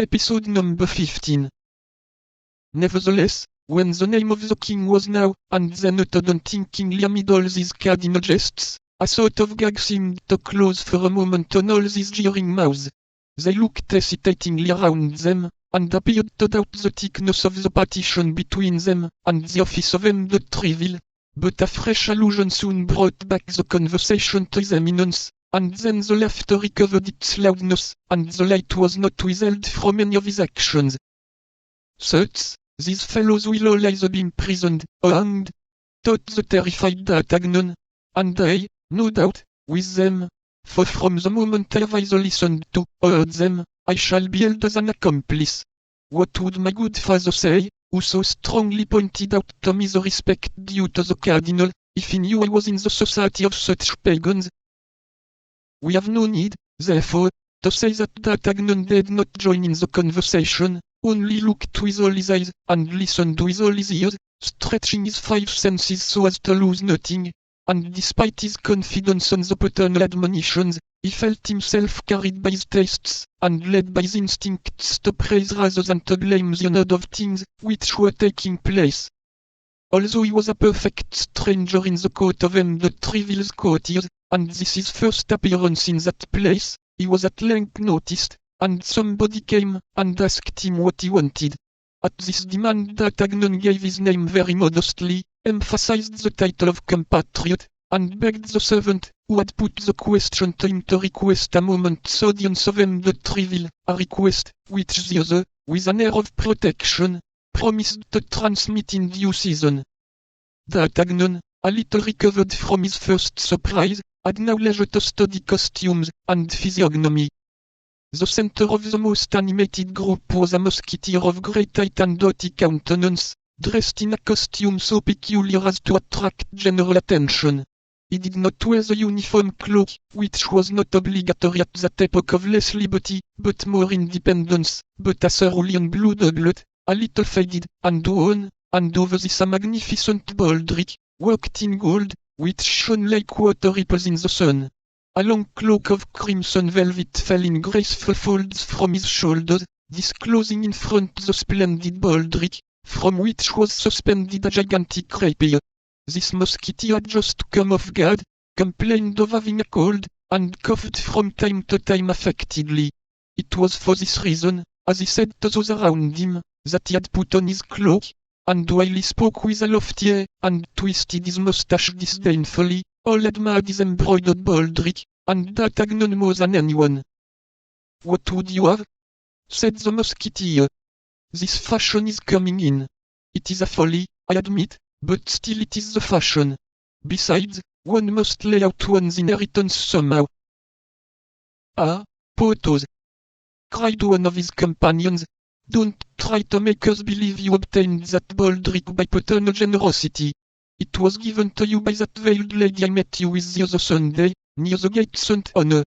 Episode number 15. Nevertheless, when the name of the king was now, and then uttered unthinkingly amid all these cardinal jests, a sort of gag seemed to close for a moment on all these jeering mouths. They looked hesitatingly around them, and appeared to doubt the thickness of the partition between them and the office of M. de Treville. But a fresh allusion soon brought back the conversation to his eminence, and then the laughter recovered its loudness, and the light was not withheld from any of his actions. "Such, these fellows will all either be imprisoned, or hanged," thought the terrified D'Artagnan, "and I, no doubt, with them, for from the moment I have either listened to, or heard them, I shall be held as an accomplice. What would my good father say, who so strongly pointed out to me the respect due to the cardinal, if he knew I was in the society of such pagans? We have no need, therefore, to say that D'Artagnan did not join in the conversation, only looked with all his eyes, and listened with all his ears, stretching his five senses so as to lose nothing, and despite his confidence on the paternal admonitions, he felt himself carried by his tastes, and led by his instincts to praise rather than to blame the unheard of things which were taking place. Although he was a perfect stranger in the court of M. de Treville's courtiers, and this his first appearance in that place, he was at length noticed, and somebody came and asked him what he wanted. At this demand D'Artagnan gave his name very modestly, emphasized the title of compatriot, and begged the servant, who had put the question to him, to request a moment's audience of M. de Treville, a request which the other, with an air of protection, promised to transmit in due season. D'Artagnan, a little recovered from his first surprise, had now leisure to study costumes and physiognomy. The center of the most animated group was a musketeer of great height and haughty countenance, dressed in a costume so peculiar as to attract general attention. He did not wear the uniform cloak, which was not obligatory at that epoch of less liberty, but more independence, but a cerulean blue doublet, a little faded and worn, and over this a magnificent baldric, worked in gold, which shone like water ripples in the sun. A long cloak of crimson velvet fell in graceful folds from his shoulders, disclosing in front the splendid baldric, from which was suspended a gigantic rapier. This musketeer had just come off guard, complained of having a cold, and coughed from time to time affectedly. It was for this reason, as he said to those around him, that he had put on his cloak, and while he spoke with a lofty air, and twisted his moustache disdainfully, all admired his embroidered baldric, and D'Artagnan more than anyone. "What would you have?" said the musketeer. "This fashion is coming in. It is a folly, I admit, but still it is the fashion. Besides, one must lay out one's inheritance somehow." "Ah, Porthos!" cried one of his companions, "don't try to make us believe you obtained that baldric by paternal generosity. It was given to you by that veiled lady I met you with the other Sunday, near the gate Saint Honor.